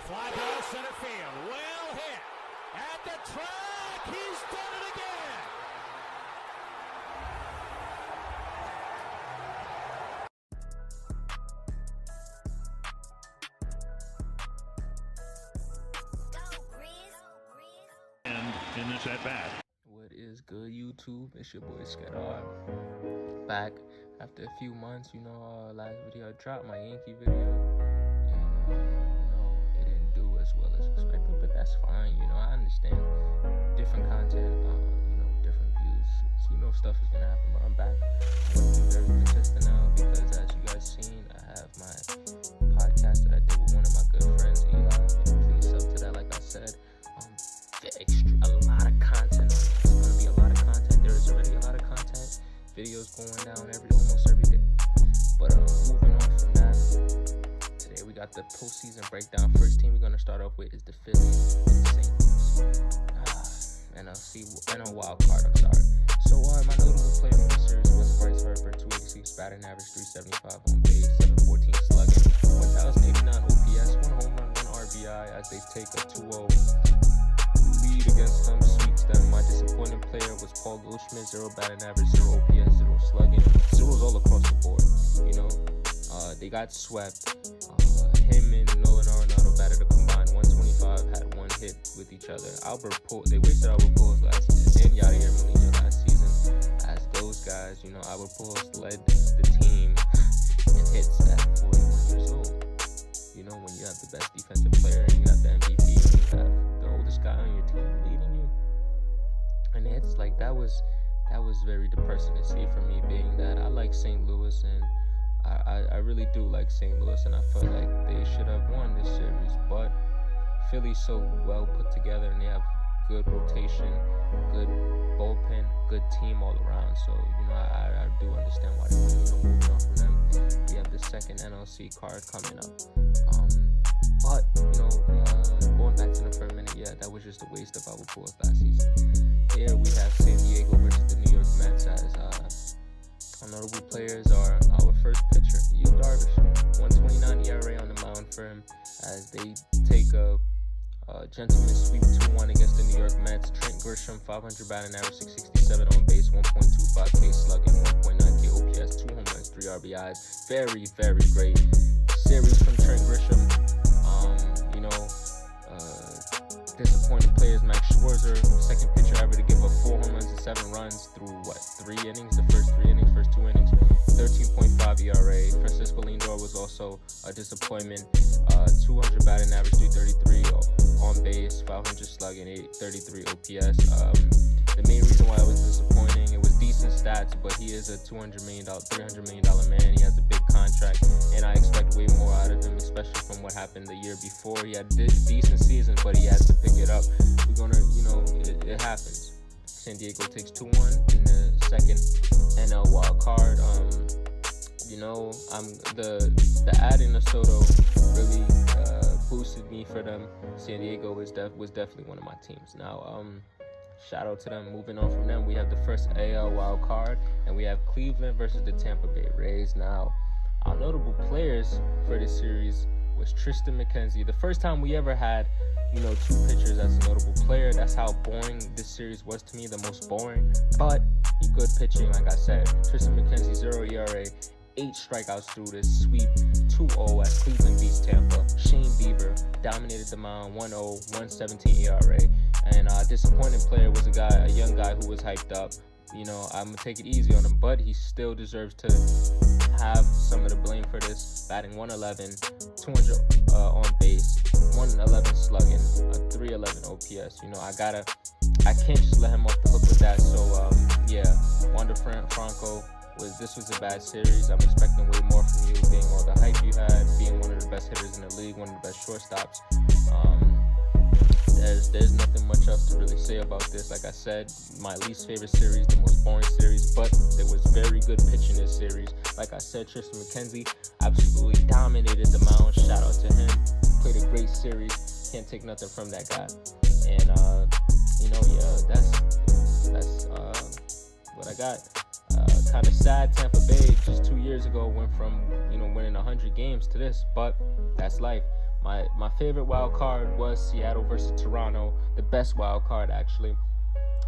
Fly ball center field. Well hit. At the track. He's done it again. And in this at bat. What is good, YouTube? It's your boy Skedar. Back after a few months. Last video I dropped, my Yankee video, and it didn't do as well as expected, but that's fine. I understand different content, different views. So, stuff is gonna happen, but I'm back. I'm gonna be very consistent now because, as you guys seen, I have my podcast that I did with one of my good friends, Eli. And please sub to that, like I said. A lot of content. It's gonna be a lot of content. There is already a lot of content. Videos going down almost every day. But moving on from that, today we got the postseason breakdown. First team we're gonna start off with is the Phillies and the St. Louis. NL wild card. I'm sorry. So my notable player for the series was Bryce Harper, 286 batting average, 375 on base, 714 slugging, 1,089 OPS, 1 home run, 1 RBI as they take a 2-0 lead against them, sweeps them. My disappointing player was Paul Goldschmidt, 0 batting average, 0 OPS, 0 slugging, zeros all across the board. They got swept. Him and Nolan Arenado batted a combined 125, had 1 hit with each other. They wasted Albert Pujols last season, and Yadier Molina last season. As those guys, Albert Pujols led the team in hits at 41 years old. When you have the best defensive player and you have the MVP and you have the oldest guy on your team leading you, and it's like that was very depressing to see for me, being that I like St. Louis and I really do like St. Louis, and I felt like they should have won this series, but Philly's so well put together and they have good rotation, good bullpen, good team all around. So I do understand why they won. Moving on from them, we have the second NLC card coming up. But going back to them for a minute, that was just a waste of our Pujols last season. Here we have San Diego versus the New York Mets, as our notable players are our first pitcher, Yu Darvish, 129 ERA on the mound for him as they take a gentleman's sweep 2-1 against the New York Mets. Trent Grisham, 500 batting average, 667 on base, 1.25K slugging, 1.9K OPS, 2 home runs, 3 RBIs. Very, very great series from Trent Grisham. Disappointing players, Max Scherzer, second pitcher ever to give up 4 home runs and 7 runs through 3 innings, the first 2 innings, 13.5 ERA. Francisco Lindor was also a disappointment, 200 batting average, 333 on base, 500 slugging, 833 OPS. The main reason why it was disappointing, it was decent stats, but he is a $300 million man. He has a big contract, and I expect way more out of him, especially from what happened the year before. He had decent season, but he has to pick it up. We're gonna, it happens. San Diego takes 2-1 in the second NL wild card. The adding of Soto really boosted me for them. San Diego was definitely one of my teams. Now, shout out to them. Moving on from them, we have the first AL wild card, and we have Cleveland versus the Tampa Bay Rays. Now, our notable players for this series was Tristan McKenzie. The first time we ever had, 2 pitchers as a notable player. That's how boring this series was to me, the most boring. But good pitching, like I said. Tristan McKenzie, 0 ERA, 8 strikeouts through this sweep, 2-0 as Cleveland beats Tampa. Shane Bieber dominated the mound, 1-0, 117 ERA. And disappointing player was a young guy who was hyped up. I'm going to take it easy on him, but he still deserves to have some of the blame for this. Batting 111, 200 on base, 111 slugging, 311 OPS. I can't just let him off the hook with that. So, Wander Franco, this was a bad series. I'm expecting way more from you, being all the hype you had, being one of the best hitters in the league, one of the best shortstops. There's nothing much else to really say about this. Like I said, my least favorite series, the most boring series, but there was very good pitching this series. Like I said, Tristan McKenzie absolutely dominated the mound. Shout out to him. Played a great series. Can't take nothing from that guy. And that's what I got. Kind of sad. Tampa Bay just 2 years ago went from winning 100 games to this, but that's life. My favorite wild card was Seattle versus Toronto, the best wild card actually.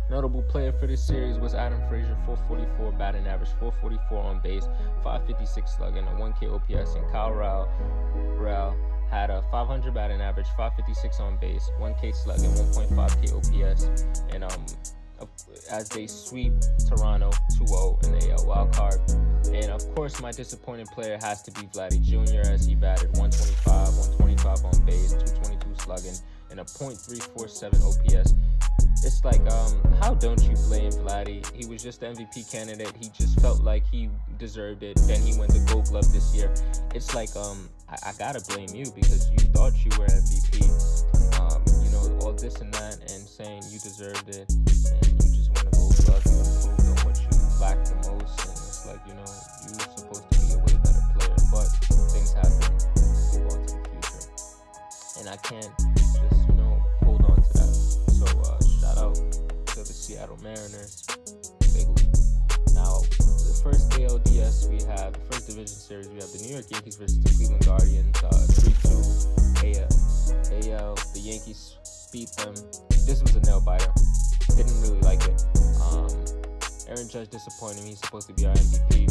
Notable player for this series was Adam Frazier, 444 batting average, 444 on base, 556 slugging, a 1K OPS, and Kyle Rowell had a 500 batting average, 556 on base, 1K slugging, 1.5K OPS, and as they sweep Toronto 2-0 in the AL wildcard. And of course, my disappointing player has to be Vladdy Jr. as he batted 125 on base, 222 slugging, and a .347 OPS. It's like, how don't you blame Vladdy? He was just the MVP candidate. He just felt like he deserved it. Then he won the Gold Glove this year. It's like, I gotta blame you because you thought you were MVP. All this and that, and saying you deserved it, and you just won the Gold Glove. You improved on what you lacked the most, and it's like, you were supposed to be a way better player, but things happen. Move on to the future, and I can't just, hold on to that. So, shout out to the Seattle Mariners. Big hoop. Now, the first ALDS we have, the first division series, we have the New York Yankees versus the Cleveland Guardians, 3-2 AL. The Yankees beat them. This was a nail biter. Didn't really like it. Aaron Judge disappointed me. He's supposed to be our MVP.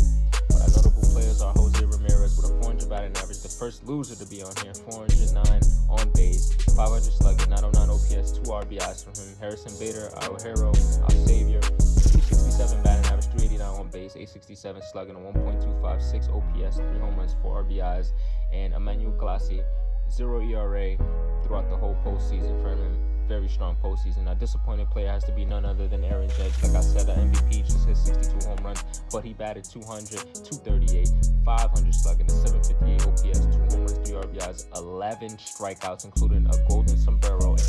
But our notable players are Jose Ramirez with a 400 batting average, the first loser to be on here, 409 on base, 500 slugging, 909 OPS, 2 RBIs from him. Harrison Bader, our hero, our savior, 267 batting average, 389 on base, 867 slugging, a 1.256 OPS, 3 home runs, 4 RBIs, and Emmanuel Clase, 0 ERA throughout the whole postseason for him. Very strong postseason. A disappointed player has to be none other than Aaron Judge. Like I said, the MVP just hit 62 home runs, but he batted 200, 238, 500 slugging, a 758 OPS, 2 home runs, 3 RBIs, 11 strikeouts, including a golden sombrero. And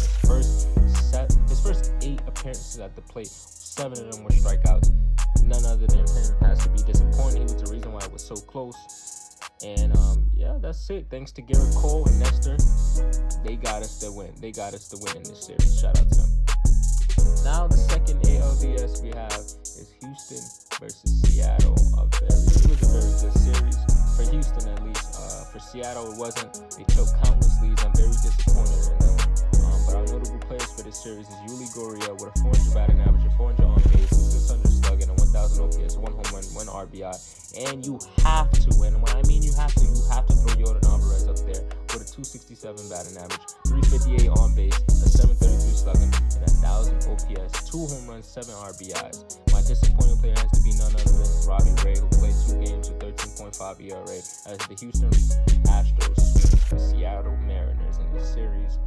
his first 8 appearances at the plate, 7 of them were strikeouts. None other than him has to be disappointing. He was the reason why it was so close. And that's it. Thanks to Garrett Cole and Nestor, they got us the win. They got us the win in this series. Shout out to them. Now the second ALDS we have is Houston versus Seattle. It was a very good series for Houston, at least. For Seattle, it wasn't. They took countless leads. I'm very disappointed in them. But our notable players for this series is Yuli Gurriel with a 400 batting average, a 400 on base, 600 slugging, and 1,000 OPS, 1 home run, 1 RBI. And you have to win. When I mean you have to throw Yordan Alvarez up there with a 267 batting average, 358 on base, a 733 slugging, and 1,000 OPS, 2 home runs, 7 RBIs. My disappointing player has to be none other than Robbie Ray, who played 2 games with 13.5 ERA as the Houston Astros sweep the Seattle Mariners in this series.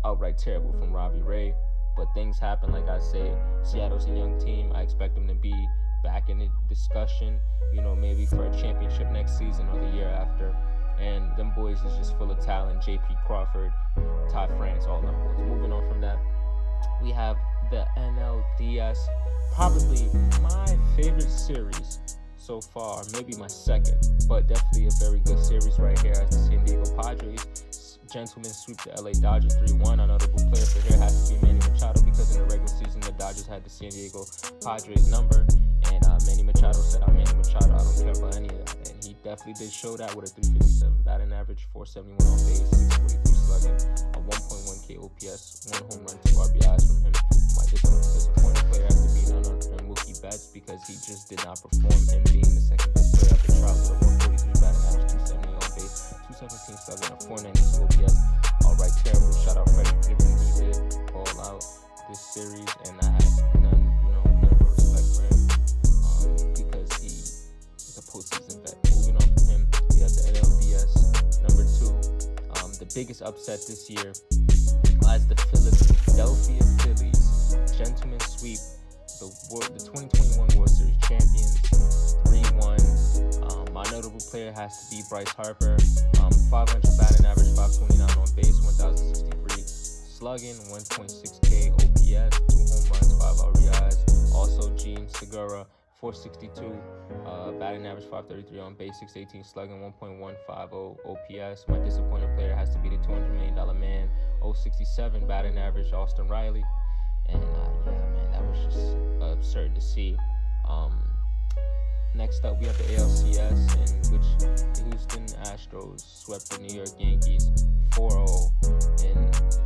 Outright terrible from Robbie Ray, but things happen. Like I say, Seattle's a young team. I expect them to be back in the discussion, maybe for a championship next season or the year after. And them boys is just full of talent. JP Crawford, Ty France, all them boys. Moving on from that, we have the NLDS, probably my favorite series so far, maybe my second, but definitely a very good series right here as the San Diego Padres gentlemen sweep the LA Dodgers 3-1. A notable player for here has to be Manny Machado because in the regular season the Dodgers had the San Diego Padres number, and Manny Machado said, "I'm Manny Machado. I don't care about any of that." And he definitely did show that with a 357 batting average, 471 on base, 643 slugging, a 1.1K OPS, 1 home run, 2 RBIs from him. My disappointing player has to be none other than Mookie Betts because he just did not perform. Him being the second best player after Trout with a 143 batting average, 270 on base, 217 slugging, a 492 OPS. Alright, terrible. Shout out Freddie Freeman. He did all out this series, and I have none but respect for him because he is a postseason vet. Moving on from him, we have the NLDS number 2. The biggest upset this year lies the Philadelphia Phillies. Gentlemen sweep the 2021 World Series champions 3-1. My notable player has to be Bryce Harper. 500 batting average, 529 on base, 1,063 slugging, 1.6K OPS, 2 home runs, 5 RBIs. Also, Gene Segura, 462 batting average, 533 on base, 618 slugging, 1.150 OPS. My disappointed player has to be the $200 million man, 067 batting average, Austin Riley. And that was just absurd to see. Next up, we have the ALCS, in which the Houston Astros swept the New York Yankees 4-0 in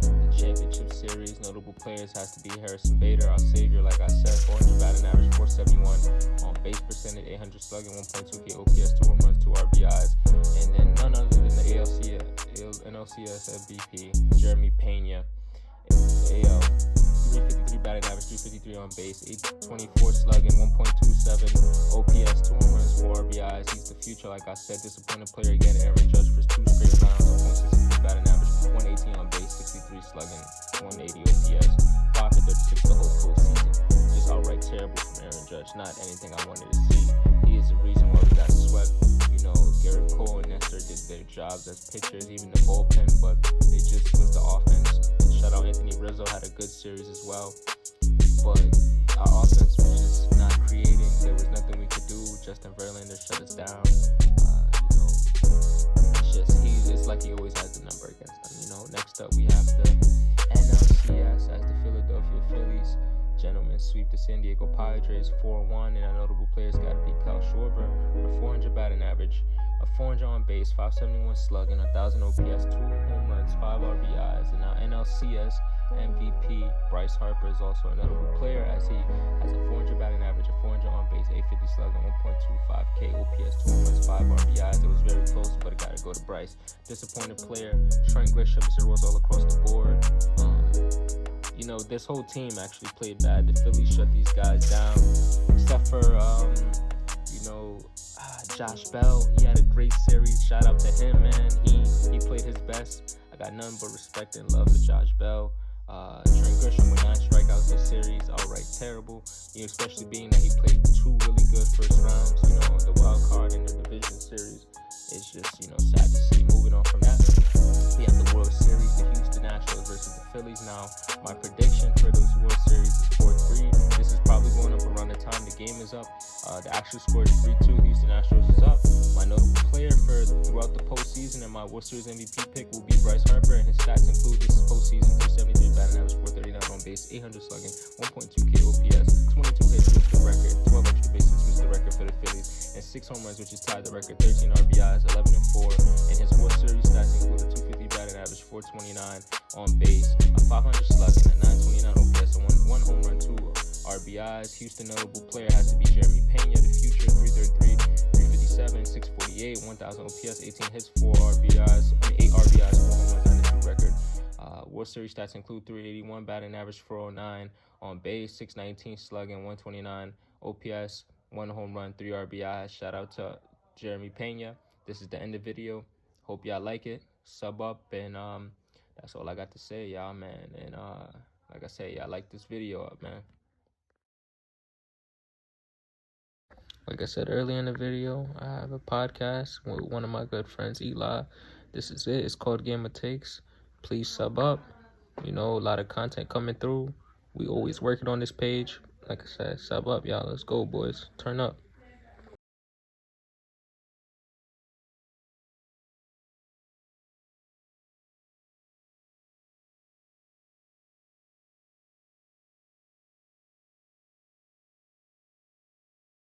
the championship series. Notable players has to be Harrison Bader, our savior, like I said, 400 batting average, 471 on base percentage, 800 slugging, 1.2K OPS, 2 home runs, 2 RBIs, and then none other than the NLCS MVP, Jeremy Pena, AL. 353 batting average, 353 on base, 824 slugging, 1.27 OPS, 2 home runs, 4 RBIs. He's the future, like I said. Disappointed player again, Aaron Judge for 2 straight rounds, 1.63 batting average, 118 on base, 63 slugging, 180 OPS, 5 for 36 the whole postseason. Just outright terrible from Aaron Judge. Not anything I wanted to see. He is the reason why we got swept. You know, Garrett Cole and Nestor did their jobs as pitchers, even the bullpen, but it just was the offense. Shout out Anthony Rizzo, had a good series as well, but our offense was just not creating. There was nothing we could do. Justin Verlander shut us down. It's like he always has the number against them. Next up we have the NLCS as the Philadelphia Phillies gentlemen sweep the San Diego Padres 4-1, and our notable players got to be Kyle Schwarber for 400 batting average, a 400 on base, 571 slugging, 1,000 OPS, 2 home runs, 5 RBIs, and our NLCS MVP Bryce Harper is also a notable player as he has a 400 batting average, a 400 on base, 850 slugging, 1.25K OPS, 2 home runs, 5 RBIs. It was very close, but it got to go to Bryce. Disappointed player Trent Grisham, zeros all across the board. This whole team actually played bad. The Phillies shut these guys down, except for Josh Bell. He had a great series. Shout out to him, man. He played his best. I got none but respect and love for Josh Bell. Trent Grisham with 9 strikeouts this series, outright terrible. Especially being that he played 2 really good first rounds. The wild card in the division series. It's just sad to see. Moving on from that, we have the World Series, the Houston Astros versus the Phillies. Now, my prediction for those World Series is 4-3. This is probably going up around the time the game is up. The actual score is 3-2. Houston Astros is up. My notable player for throughout the postseason and my World Series MVP pick will be Bryce Harper, and his stats include this postseason: 273 batting average, 439 on base, 800 slugging, 1.2K OPS, 22 hits, which is the record, 12 extra bases, which is the record for the Phillies, and 6 home runs, which is tied the record, 13 RBIs, 11 and 4. And his World Series stats include a 250 batting average, 429 on base, a 500 slugging, a 929 OPS, and 1 home run, 2 RBIs. Houston notable player has to be Jeremy Pena, the future, 333, 357, 648, 1,000 OPS, 18 hits, 8 RBIs, 4 home runs, 92 record. World Series stats include 381 batting average, 409 on base, 619 slugging, 129 OPS, 1 home run, 3 RBIs. Shout out to Jeremy Pena. This is the end of the video. Hope y'all like it. Sub up, and that's all I got to say, y'all, man. And like I say, y'all like this video up, man. Like I said earlier in the video, I have a podcast with one of my good friends, Eli. This is it. It's called Game of Takes. Please sub up. A lot of content coming through. We always working on this page. Like I said, sub up, y'all. Let's go, boys. Turn up.